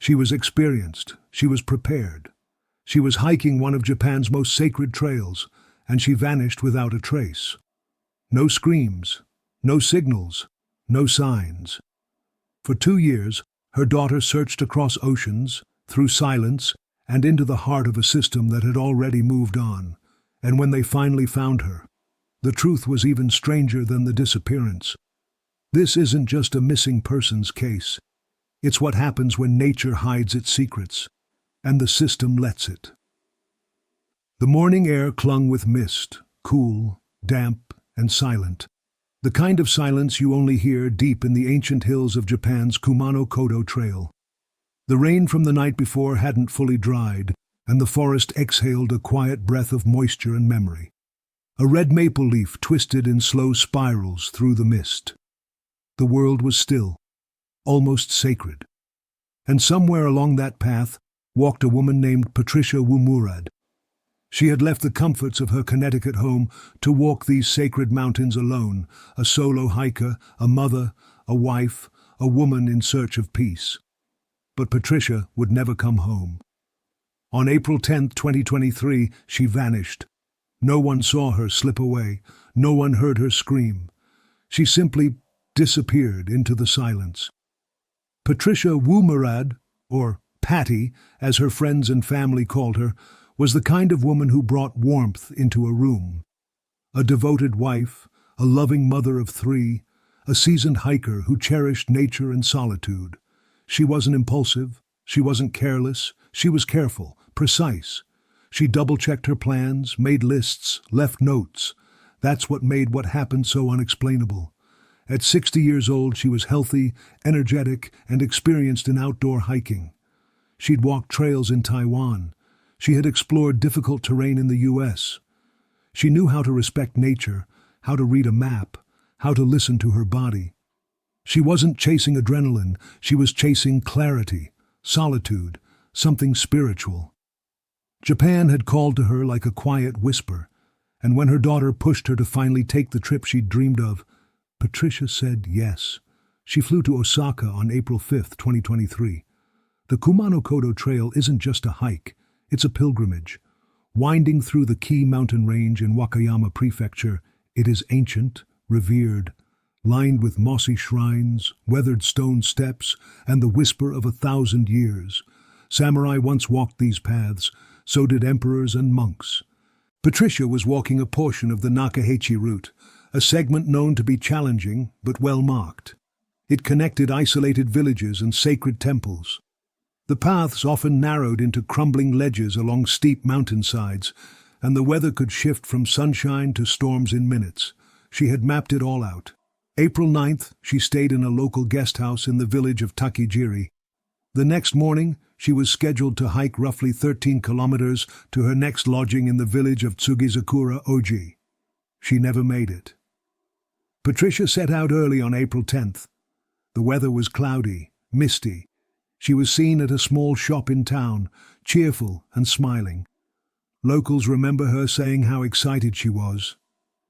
She was experienced, she was prepared. She was hiking one of Japan's most sacred trails, and she vanished without a trace. No screams, no signals, no signs. For 2 years, her daughter searched across oceans, through silence, and into the heart of a system that had already moved on. And when they finally found her, the truth was even stranger than the disappearance. This isn't just a missing persons case. It's what happens when nature hides its secrets, and the system lets it. The morning air clung with mist, cool, damp, and silent. The kind of silence you only hear deep in the ancient hills of Japan's Kumano Kodo trail. The rain from the night before hadn't fully dried, and the forest exhaled a quiet breath of moisture and memory. A red maple leaf twisted in slow spirals through the mist. The world was still, almost sacred. And somewhere along that path walked a woman named Patricia Wu-Murad. She had left the comforts of her Connecticut home to walk these sacred mountains alone, a solo hiker, a mother, a wife, a woman in search of peace. But Patricia would never come home. On April 10, 2023, she vanished. No one saw her slip away. No one heard her scream. She simply disappeared into the silence. Patricia Wu-Murad, or Patty, as her friends and family called her, was the kind of woman who brought warmth into a room. A devoted wife, a loving mother of 3, a seasoned hiker who cherished nature and solitude. She wasn't impulsive, she wasn't careless, she was careful, precise. She double-checked her plans, made lists, left notes. That's what made what happened so unexplainable. At 60 years old, she was healthy, energetic, and experienced in outdoor hiking. She'd walked trails in Taiwan. She had explored difficult terrain in the U.S. She knew how to respect nature, how to read a map, how to listen to her body. She wasn't chasing adrenaline, she was chasing clarity, solitude, something spiritual. Japan had called to her like a quiet whisper, and when her daughter pushed her to finally take the trip she'd dreamed of, Patricia said yes. She flew to Osaka on April 5, 2023. The Kumano Kodo Trail isn't just a hike, it's a pilgrimage. Winding through the Kii mountain range in Wakayama Prefecture, it is ancient, revered, lined with mossy shrines, weathered stone steps, and the whisper of 1,000 years. Samurai once walked these paths, so did emperors and monks. Patricia was walking a portion of the Nakaheichi route, a segment known to be challenging but well marked. It connected isolated villages and sacred temples. The paths often narrowed into crumbling ledges along steep mountainsides, and the weather could shift from sunshine to storms in minutes. She had mapped it all out. April 9th, she stayed in a local guest house in the village of Takijiri. The next morning, she was scheduled to hike roughly 13 kilometers to her next lodging in the village of Tsugizakura Oji. She never made it. Patricia set out early on April 10th. The weather was cloudy, misty. She was seen at a small shop in town, cheerful and smiling. Locals remember her saying how excited she was.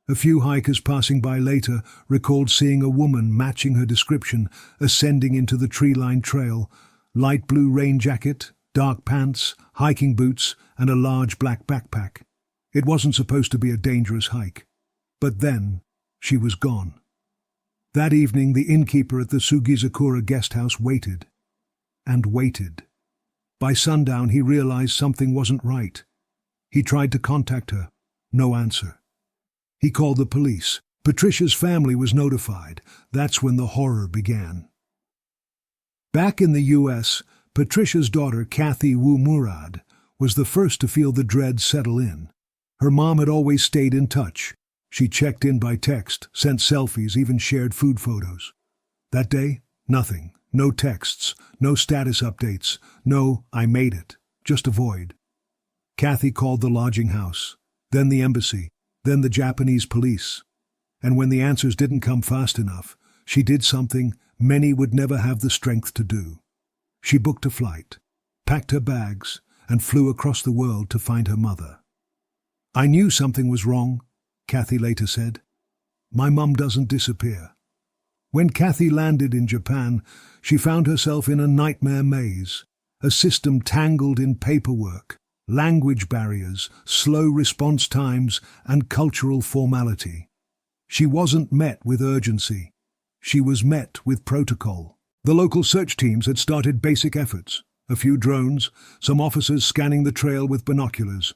A few hikers passing by later recalled seeing a woman matching her description ascending into the tree-lined trail, light blue rain jacket, dark pants, hiking boots, and a large black backpack. It wasn't supposed to be a dangerous hike. But then, she was gone. That evening, the innkeeper at the Tsugizakura guest house waited. And waited. By sundown, he realized something wasn't right. He tried to contact her. No answer. He called the police. Patricia's family was notified. That's when the horror began. Back in the U.S., Patricia's daughter, Kathy Wu-Murad, was the first to feel the dread settle in. Her mom had always stayed in touch. She checked in by text, sent selfies, even shared food photos. That day, nothing. No texts, no status updates, no "I made it," just a void. Kathy called the lodging house, then the embassy, then the Japanese police. And when the answers didn't come fast enough, she did something many would never have the strength to do. She booked a flight, packed her bags, and flew across the world to find her mother. "I knew something was wrong," Kathy later said. "My mum doesn't disappear." When Kathy landed in Japan, she found herself in a nightmare maze. A system tangled in paperwork, language barriers, slow response times, and cultural formality. She wasn't met with urgency. She was met with protocol. The local search teams had started basic efforts. A few drones, some officers scanning the trail with binoculars.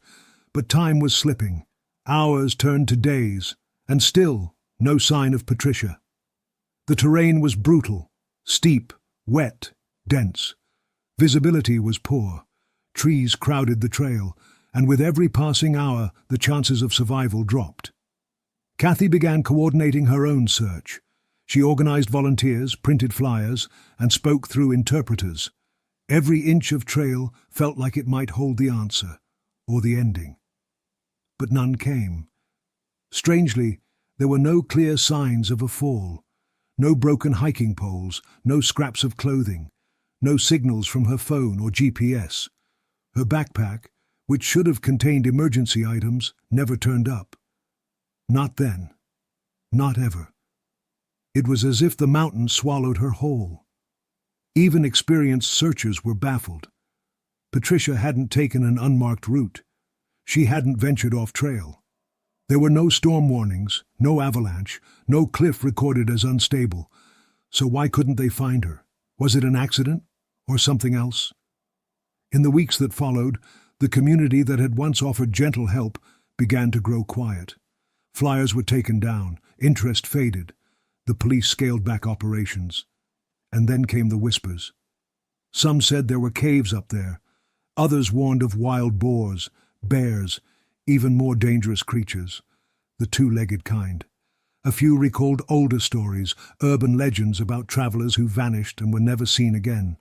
But time was slipping. Hours turned to days, and still no sign of Patricia. The terrain was brutal, steep, wet, dense. Visibility was poor. Trees crowded the trail, and with every passing hour, the chances of survival dropped. Kathy began coordinating her own search. She organized volunteers, printed flyers, and spoke through interpreters. Every inch of trail felt like it might hold the answer, or the ending. But none came. Strangely, there were no clear signs of a fall. No broken hiking poles, no scraps of clothing, no signals from her phone or GPS. Her backpack, which should have contained emergency items, never turned up. Not then. Not ever. It was as if the mountain swallowed her whole. Even experienced searchers were baffled. Patricia hadn't taken an unmarked route. She hadn't ventured off trail. There were no storm warnings, no avalanche, no cliff recorded as unstable. So why couldn't they find her? Was it an accident? Or something else? In the weeks that followed, the community that had once offered gentle help began to grow quiet. Flyers were taken down, interest faded. The police scaled back operations. And then came the whispers. Some said there were caves up there. Others warned of wild boars, bears, even more dangerous creatures, the two-legged kind. A few recalled older stories, urban legends about travelers who vanished and were never seen again.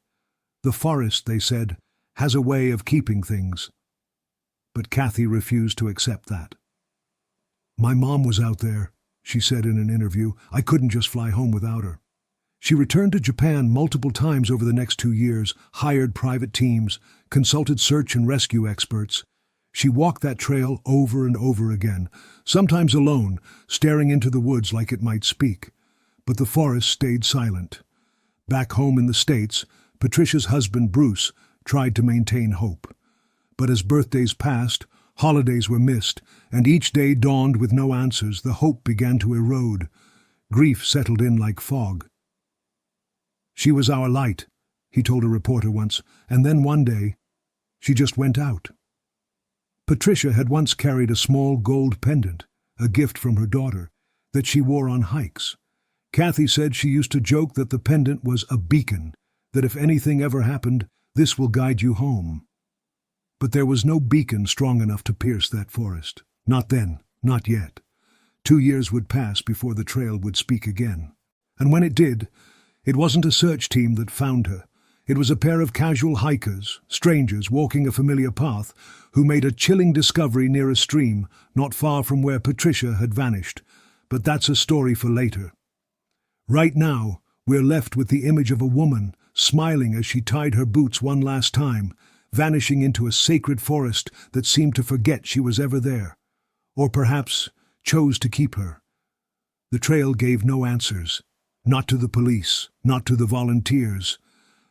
The forest, they said, has a way of keeping things. But Kathy refused to accept that. "My mom was out there," she said in an interview. "I couldn't just fly home without her." She returned to Japan multiple times over the next 2 years, hired private teams, consulted search and rescue experts. She walked that trail over and over again, sometimes alone, staring into the woods like it might speak. But the forest stayed silent. Back home in the States, Patricia's husband, Bruce, tried to maintain hope. But as birthdays passed, holidays were missed, and each day dawned with no answers, the hope began to erode. Grief settled in like fog. "She was our light," he told a reporter once, and then one day, she just went out. Patricia had once carried a small gold pendant, a gift from her daughter, that she wore on hikes. Kathy said she used to joke that the pendant was a beacon, that if anything ever happened, this will guide you home. But there was no beacon strong enough to pierce that forest. Not then, not yet. 2 years would pass before the trail would speak again. And when it did, it wasn't a search team that found her. It was a pair of casual hikers, strangers walking a familiar path, who made a chilling discovery near a stream not far from where Patricia had vanished. But that's a story for later. Right now, we're left with the image of a woman, smiling as she tied her boots one last time, vanishing into a sacred forest that seemed to forget she was ever there. Or perhaps chose to keep her. The trail gave no answers. Not to the police, not to the volunteers,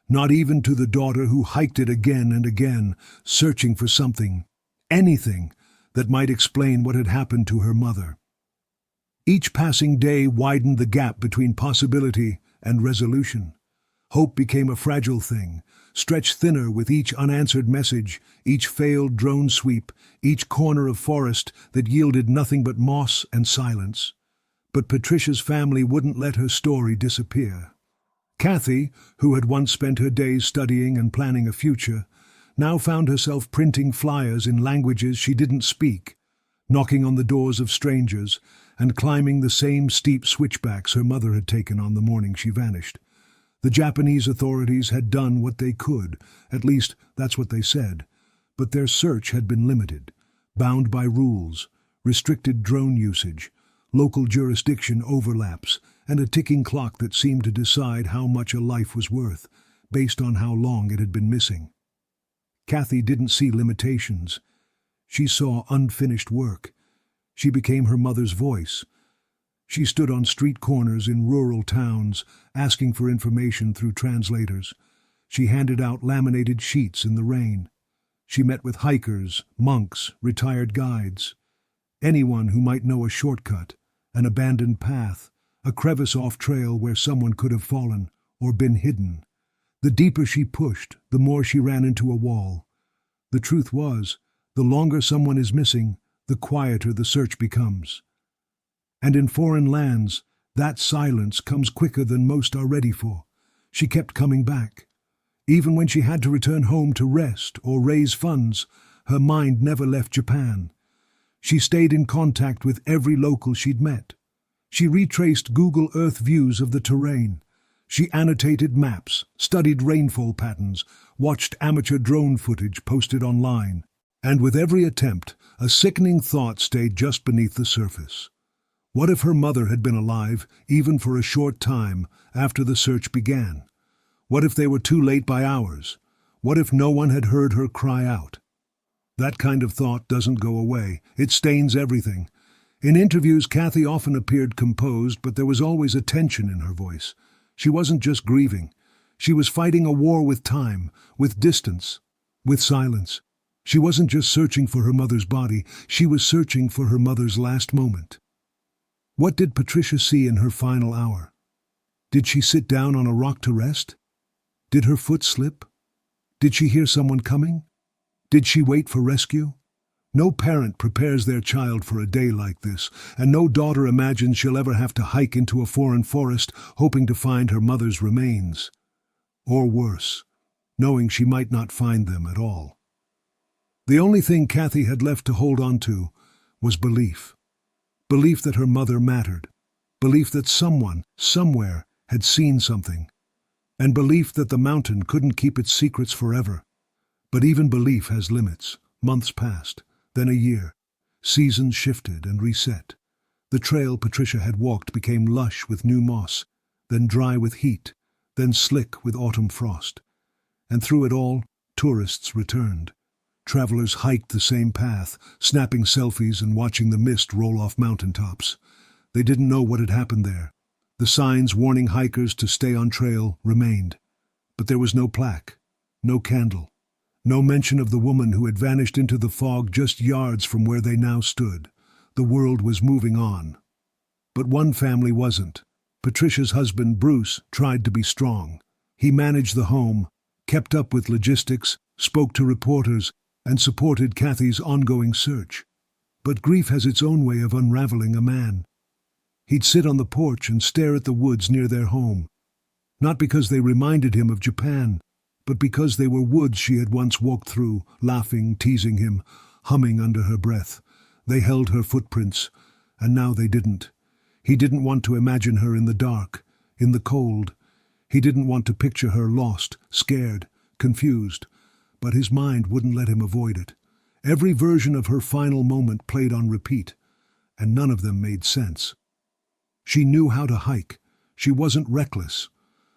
not even to the daughter who hiked it again and again, searching for something, anything, that might explain what had happened to her mother. Each passing day widened the gap between possibility and resolution. Hope became a fragile thing, stretched thinner with each unanswered message, each failed drone sweep, each corner of forest that yielded nothing but moss and silence. But Patricia's family wouldn't let her story disappear. Kathy, who had once spent her days studying and planning a future, now found herself printing flyers in languages she didn't speak, knocking on the doors of strangers, and climbing the same steep switchbacks her mother had taken on the morning she vanished. The Japanese authorities had done what they could, at least that's what they said, but their search had been limited, bound by rules, restricted drone usage, local jurisdiction overlaps, and a ticking clock that seemed to decide how much a life was worth, based on how long it had been missing. Kathy didn't see limitations. She saw unfinished work. She became her mother's voice. She stood on street corners in rural towns, asking for information through translators. She handed out laminated sheets in the rain. She met with hikers, monks, retired guides, anyone who might know a shortcut, an abandoned path, a crevice off trail where someone could have fallen or been hidden. The deeper she pushed, the more she ran into a wall. The truth was, the longer someone is missing, the quieter the search becomes. And in foreign lands, that silence comes quicker than most are ready for. She kept coming back. Even when she had to return home to rest or raise funds, her mind never left Japan. She stayed in contact with every local she'd met. She retraced Google Earth views of the terrain. She annotated maps, studied rainfall patterns, watched amateur drone footage posted online. And with every attempt, a sickening thought stayed just beneath the surface. What if her mother had been alive, even for a short time, after the search began? What if they were too late by hours? What if no one had heard her cry out? That kind of thought doesn't go away. It stains everything. In interviews, Kathy often appeared composed, but there was always a tension in her voice. She wasn't just grieving. She was fighting a war with time, with distance, with silence. She wasn't just searching for her mother's body, she was searching for her mother's last moment. What did Patricia see in her final hour? Did she sit down on a rock to rest? Did her foot slip? Did she hear someone coming? Did she wait for rescue? No parent prepares their child for a day like this, and no daughter imagines she'll ever have to hike into a foreign forest hoping to find her mother's remains. Or worse, knowing she might not find them at all. The only thing Kathy had left to hold on to was belief. Belief that her mother mattered. Belief that someone, somewhere, had seen something. And belief that the mountain couldn't keep its secrets forever. But even belief has limits. Months passed, then a year. Seasons shifted and reset. The trail Patricia had walked became lush with new moss, then dry with heat, then slick with autumn frost. And through it all, tourists returned. Travelers hiked the same path, snapping selfies and watching the mist roll off mountaintops. They didn't know what had happened there. The signs warning hikers to stay on trail remained. But there was no plaque, no candle, no mention of the woman who had vanished into the fog just yards from where they now stood. The world was moving on. But one family wasn't. Patricia's husband, Bruce, tried to be strong. He managed the home, kept up with logistics, spoke to reporters, and supported Kathy's ongoing search. But grief has its own way of unraveling a man. He'd sit on the porch and stare at the woods near their home, not because they reminded him of Japan, but because they were woods she had once walked through, laughing, teasing him, humming under her breath. They held her footprints, and now they didn't. He didn't want to imagine her in the dark, in the cold. He didn't want to picture her lost, scared, confused. But his mind wouldn't let him avoid it. Every version of her final moment played on repeat, and none of them made sense. She knew how to hike. She wasn't reckless.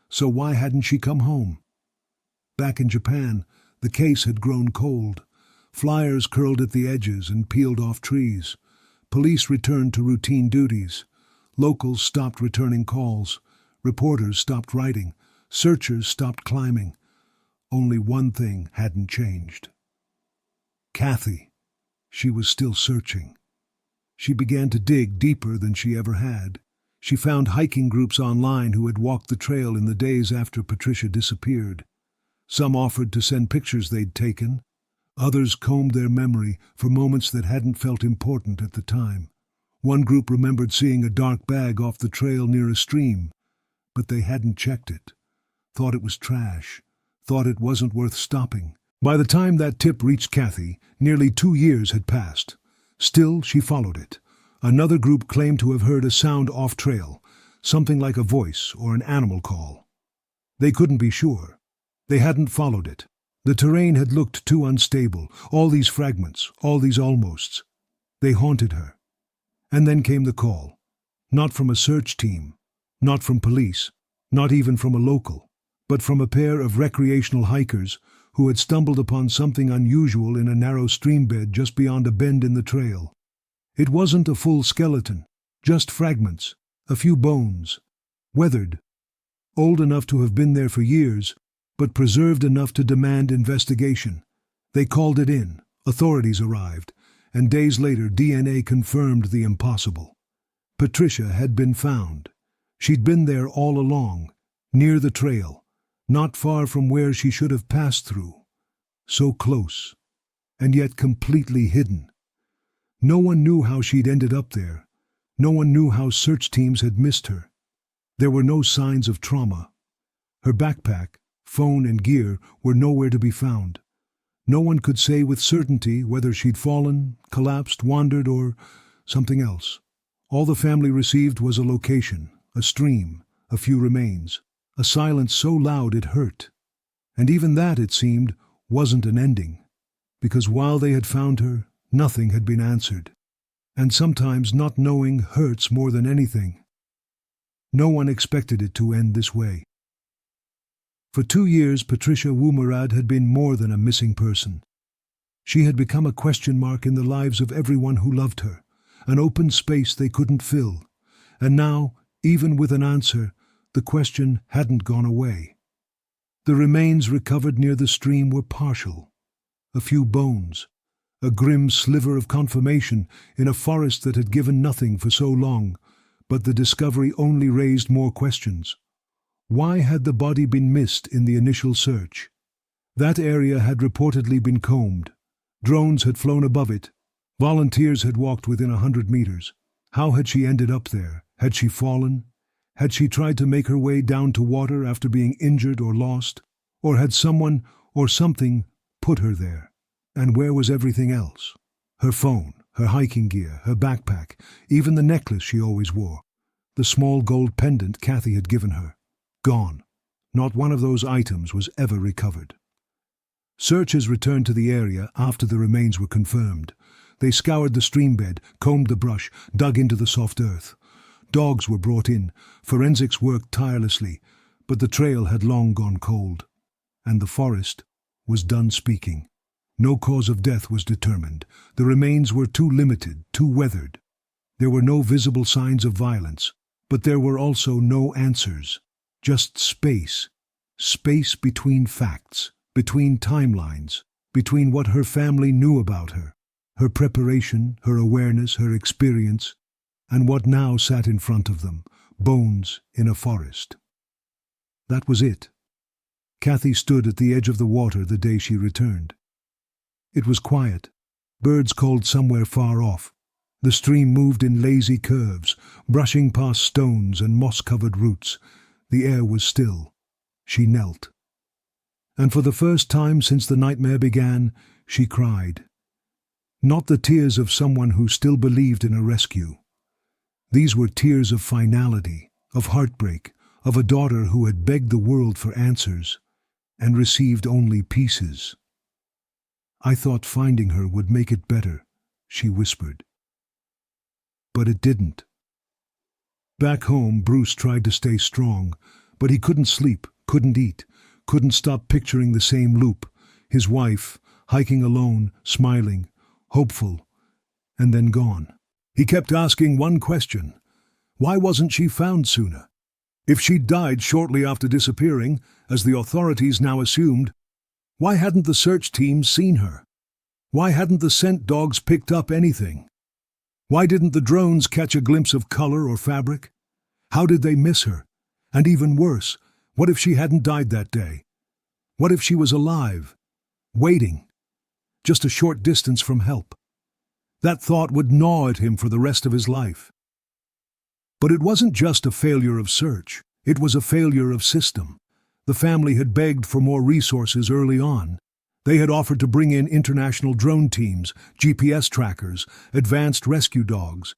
So why hadn't she come home? Back in Japan, the case had grown cold. Flyers curled at the edges and peeled off trees. Police returned to routine duties. Locals stopped returning calls. Reporters stopped writing. Searchers stopped climbing. Only one thing hadn't changed. Kathy. She was still searching. She began to dig deeper than she ever had. She found hiking groups online who had walked the trail in the days after Patricia disappeared. Some offered to send pictures they'd taken. Others combed their memory for moments that hadn't felt important at the time. One group remembered seeing a dark bag off the trail near a stream, but they hadn't checked it. Thought it was trash. Thought it wasn't worth stopping. By the time that tip reached Kathy, nearly 2 years had passed. Still, she followed it. Another group claimed to have heard a sound off-trail, something like a voice or an animal call. They couldn't be sure. They hadn't followed it. The terrain had looked too unstable, all these fragments, all these almosts. They haunted her. And then came the call. Not from a search team, not from police, not even from a local, but from a pair of recreational hikers who had stumbled upon something unusual in a narrow stream bed just beyond a bend in the trail. It wasn't a full skeleton, just fragments, a few bones, weathered, old enough to have been there for years, but preserved enough to demand investigation. They called it in, authorities arrived, and days later DNA confirmed the impossible. Patricia had been found. She'd been there all along, near the trail, not far from where she should have passed through. So close, and yet completely hidden. No one knew how she'd ended up there. No one knew how search teams had missed her. There were no signs of trauma. Her backpack, phone, and gear were nowhere to be found. No one could say with certainty whether she'd fallen, collapsed, wandered, or something else. All the family received was a location, a stream, a few remains, a silence so loud it hurt. And even that, it seemed, wasn't an ending, because while they had found her, nothing had been answered. And sometimes not knowing hurts more than anything. No one expected it to end this way. For 2 years, Patricia Wu-Murad had been more than a missing person. She had become a question mark in the lives of everyone who loved her, an open space they couldn't fill. And now, even with an answer, the question hadn't gone away. The remains recovered near the stream were partial. A few bones, a grim sliver of confirmation in a forest that had given nothing for so long, but the discovery only raised more questions. Why had the body been missed in the initial search? That area had reportedly been combed. Drones had flown above it. Volunteers had walked within 100 meters. How had she ended up there? Had she fallen? Had she tried to make her way down to water after being injured or lost? Or had someone or something put her there? And where was everything else? Her phone, her hiking gear, her backpack, even the necklace she always wore. The small gold pendant Kathy had given her. Gone. Not one of those items was ever recovered. Searchers returned to the area after the remains were confirmed. They scoured the stream bed, combed the brush, dug into the soft earth. Dogs were brought in. Forensics worked tirelessly, but the trail had long gone cold. And the forest was done speaking. No cause of death was determined. The remains were too limited, too weathered. There were no visible signs of violence, but there were also no answers. Just space. Space between facts, between timelines, between what her family knew about her preparation, her awareness, her experience, and what now sat in front of them, bones in a forest. That was it. Kathy stood at the edge of the water the day she returned. It was quiet. Birds called somewhere far off. The stream moved in lazy curves, brushing past stones and moss-covered roots. The air was still. She knelt. And for the first time since the nightmare began, she cried. Not the tears of someone who still believed in a rescue. These were tears of finality, of heartbreak, of a daughter who had begged the world for answers and received only pieces. I thought finding her would make it better, she whispered. But it didn't. Back home, Bruce tried to stay strong, but he couldn't sleep, couldn't eat, couldn't stop picturing the same loop. His wife, hiking alone, smiling, hopeful, and then gone. He kept asking one question. Why wasn't she found sooner? If she'd died shortly after disappearing, as the authorities now assumed, why hadn't the search teams seen her? Why hadn't the scent dogs picked up anything? Why didn't the drones catch a glimpse of color or fabric? How did they miss her? And even worse, what if she hadn't died that day? What if she was alive, waiting, just a short distance from help? That thought would gnaw at him for the rest of his life. But it wasn't just a failure of search, it was a failure of system. The family had begged for more resources early on. They had offered to bring in international drone teams, GPS trackers, advanced rescue dogs.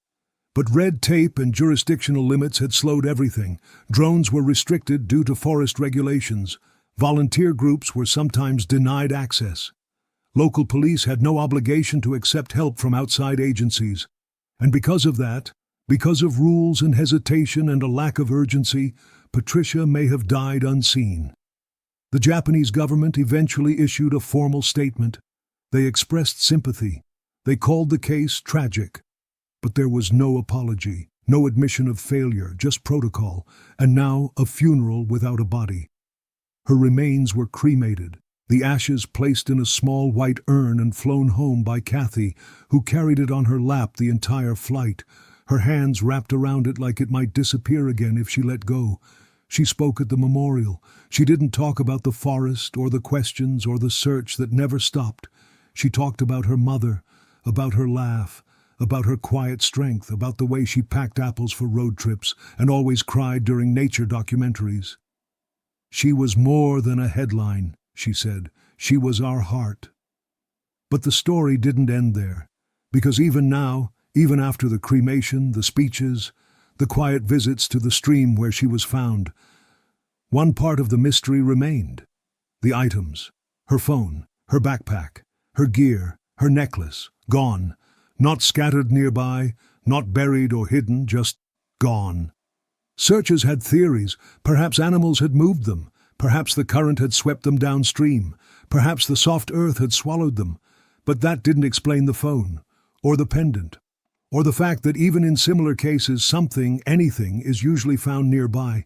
But red tape and jurisdictional limits had slowed everything. Drones were restricted due to forest regulations. Volunteer groups were sometimes denied access. Local police had no obligation to accept help from outside agencies. And because of that, because of rules and hesitation and a lack of urgency, Patricia may have died unseen. The Japanese government eventually issued a formal statement. They expressed sympathy. They called the case tragic. But there was no apology, no admission of failure, just protocol, and now a funeral without a body. Her remains were cremated, the ashes placed in a small white urn and flown home by Kathy, who carried it on her lap the entire flight, her hands wrapped around it like it might disappear again if she let go. She spoke at the memorial. She didn't talk about the forest or the questions or the search that never stopped. She talked about her mother, about her laugh, about her quiet strength, about the way she packed apples for road trips and always cried during nature documentaries. She was more than a headline, she said. She was our heart. But the story didn't end there, because even now, even after the cremation, the speeches, the quiet visits to the stream where she was found, one part of the mystery remained. The items, her phone, her backpack, her gear, her necklace, gone, not scattered nearby, not buried or hidden, just gone. Searchers had theories. Perhaps animals had moved them. Perhaps the current had swept them downstream. Perhaps the soft earth had swallowed them. But that didn't explain the phone, or the pendant, or the fact that even in similar cases something, anything, is usually found nearby.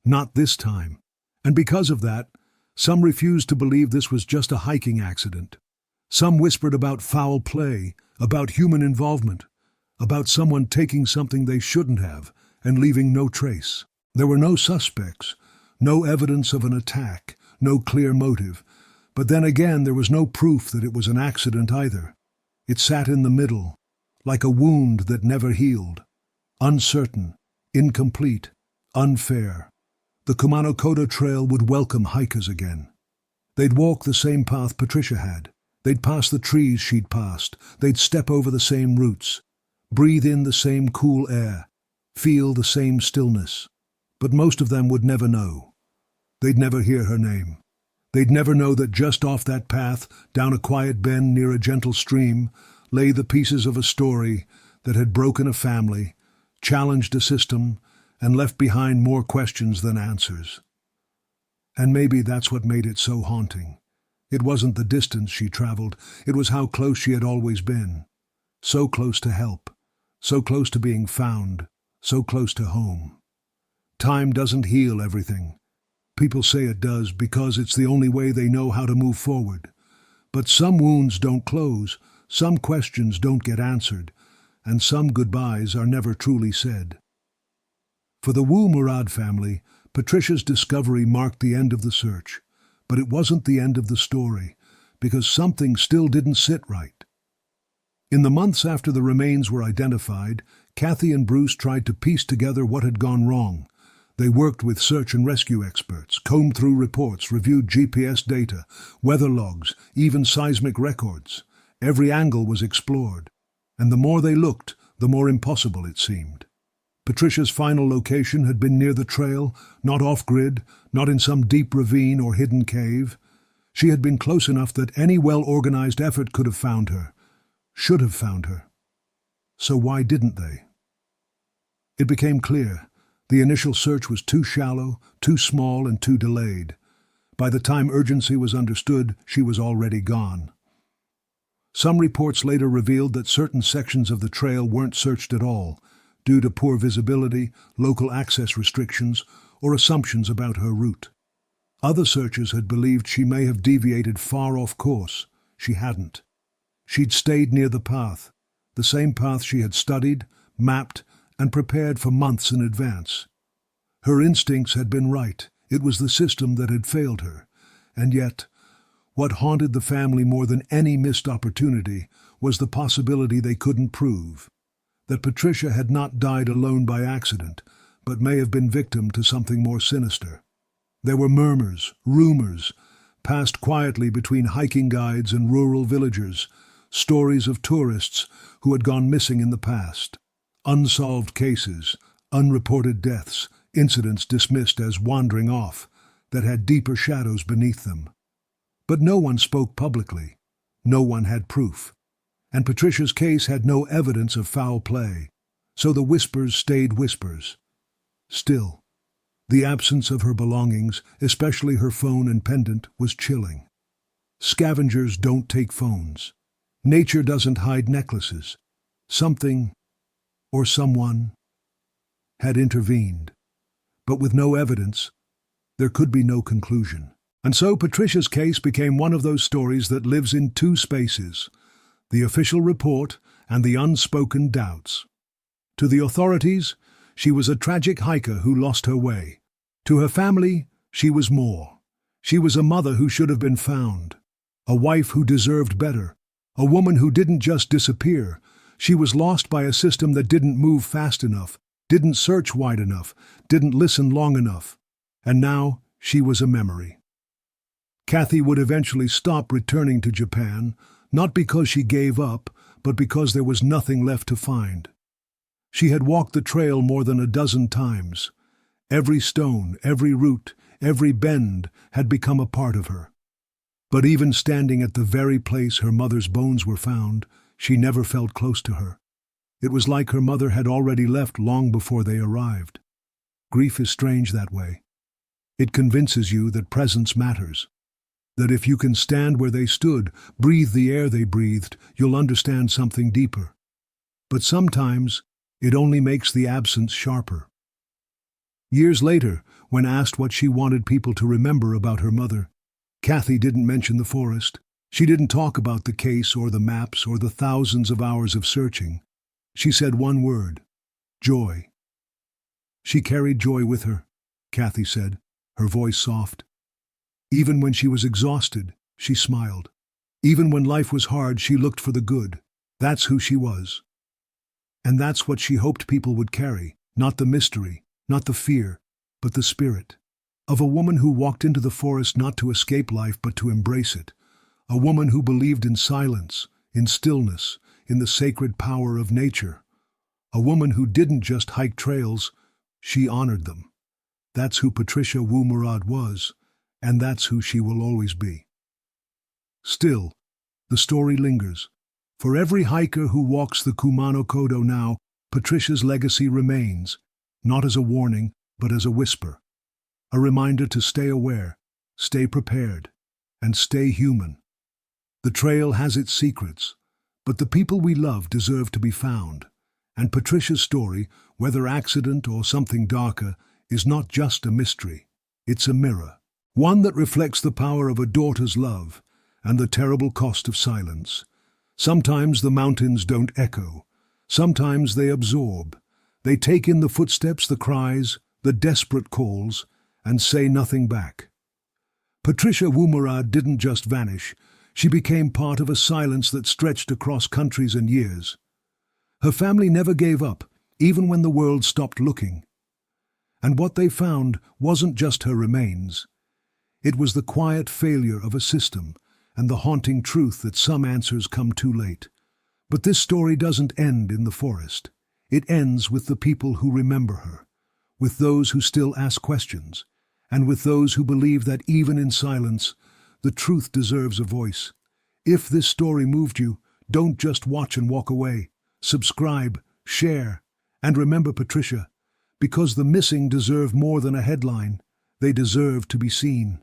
Not this time. And because of that, some refused to believe this was just a hiking accident. Some whispered about foul play, about human involvement, about someone taking something they shouldn't have and leaving no trace. There were no suspects, no evidence of an attack, no clear motive. But then again, there was no proof that it was an accident either. It sat in the middle, like a wound that never healed. Uncertain, incomplete, unfair. The Kumano Kodo trail would welcome hikers again. They'd walk the same path Patricia had. They'd pass the trees she'd passed. They'd step over the same roots, breathe in the same cool air, feel the same stillness. But most of them would never know. They'd never hear her name. They'd never know that just off that path, down a quiet bend near a gentle stream, lay the pieces of a story that had broken a family, challenged a system, and left behind more questions than answers. And maybe that's what made it so haunting. It wasn't the distance she traveled, it was how close she had always been. So close to help, so close to being found, so close to home. Time doesn't heal everything. People say it does because it's the only way they know how to move forward. But some wounds don't close, some questions don't get answered, and some goodbyes are never truly said. For the Wu-Murad family, Patricia's discovery marked the end of the search. But it wasn't the end of the story, because something still didn't sit right. In the months after the remains were identified, Kathy and Bruce tried to piece together what had gone wrong. They worked with search and rescue experts, combed through reports, reviewed GPS data, weather logs, even seismic records. Every angle was explored, and the more they looked, the more impossible it seemed. Patricia's final location had been near the trail, not off-grid, not in some deep ravine or hidden cave. She had been close enough that any well-organized effort could have found her, should have found her. So why didn't they? It became clear. The initial search was too shallow, too small, and too delayed. By the time urgency was understood, she was already gone. Some reports later revealed that certain sections of the trail weren't searched at all, due to poor visibility, local access restrictions, or assumptions about her route. Other searchers had believed she may have deviated far off course. She hadn't. She'd stayed near the path, the same path she had studied, mapped, and prepared for months in advance. Her instincts had been right. It was the system that had failed her. And yet, what haunted the family more than any missed opportunity was the possibility they couldn't prove. That Patricia had not died alone by accident, but may have been victim to something more sinister. There were murmurs, rumors, passed quietly between hiking guides and rural villagers, stories of tourists who had gone missing in the past, unsolved cases, unreported deaths, incidents dismissed as wandering off, that had deeper shadows beneath them. But no one spoke publicly. No one had proof. And Patricia's case had no evidence of foul play, so the whispers stayed whispers. Still, the absence of her belongings, especially her phone and pendant, was chilling. Scavengers don't take phones. Nature doesn't hide necklaces. Something, or someone, had intervened. But with no evidence, there could be no conclusion. And so Patricia's case became one of those stories that lives in two spaces, the official report and the unspoken doubts. To the authorities, she was a tragic hiker who lost her way. To her family, she was more. She was a mother who should have been found, a wife who deserved better, a woman who didn't just disappear. She was lost by a system that didn't move fast enough, didn't search wide enough, didn't listen long enough. And now she was a memory. Kathy would eventually stop returning to Japan, not because she gave up, but because there was nothing left to find. She had walked the trail more than a dozen times. Every stone, every root, every bend had become a part of her. But even standing at the very place her mother's bones were found, she never felt close to her. It was like her mother had already left long before they arrived. Grief is strange that way. It convinces you that presence matters, that if you can stand where they stood, breathe the air they breathed, you'll understand something deeper. But sometimes it only makes the absence sharper. Years later, when asked what she wanted people to remember about her mother, Kathy didn't mention the forest. She didn't talk about the case or the maps or the thousands of hours of searching. She said one word: joy. She carried joy with her, Kathy said, her voice soft. Even when she was exhausted, she smiled. Even when life was hard, she looked for the good. That's who she was. And that's what she hoped people would carry, not the mystery, not the fear, but the spirit. Of a woman who walked into the forest not to escape life but to embrace it. A woman who believed in silence, in stillness, in the sacred power of nature. A woman who didn't just hike trails, she honored them. That's who Patricia Wu-Murad was, and that's who she will always be. Still, the story lingers. For every hiker who walks the Kumano Kodo now, Patricia's legacy remains, not as a warning, but as a whisper. A reminder to stay aware, stay prepared, and stay human. The trail has its secrets, but the people we love deserve to be found. And Patricia's story, whether accident or something darker, is not just a mystery. It's a mirror. One that reflects the power of a daughter's love and the terrible cost of silence. Sometimes the mountains don't echo. Sometimes they absorb. They take in the footsteps, the cries, the desperate calls, and say nothing back. Patricia Wu-Murad didn't just vanish. She became part of a silence that stretched across countries and years. Her family never gave up, even when the world stopped looking. And what they found wasn't just her remains. It was the quiet failure of a system and the haunting truth that some answers come too late. But this story doesn't end in the forest. It ends with the people who remember her, with those who still ask questions, and with those who believe that even in silence, the truth deserves a voice. If this story moved you, don't just watch and walk away. Subscribe, share, and remember Patricia, because the missing deserve more than a headline. They deserve to be seen.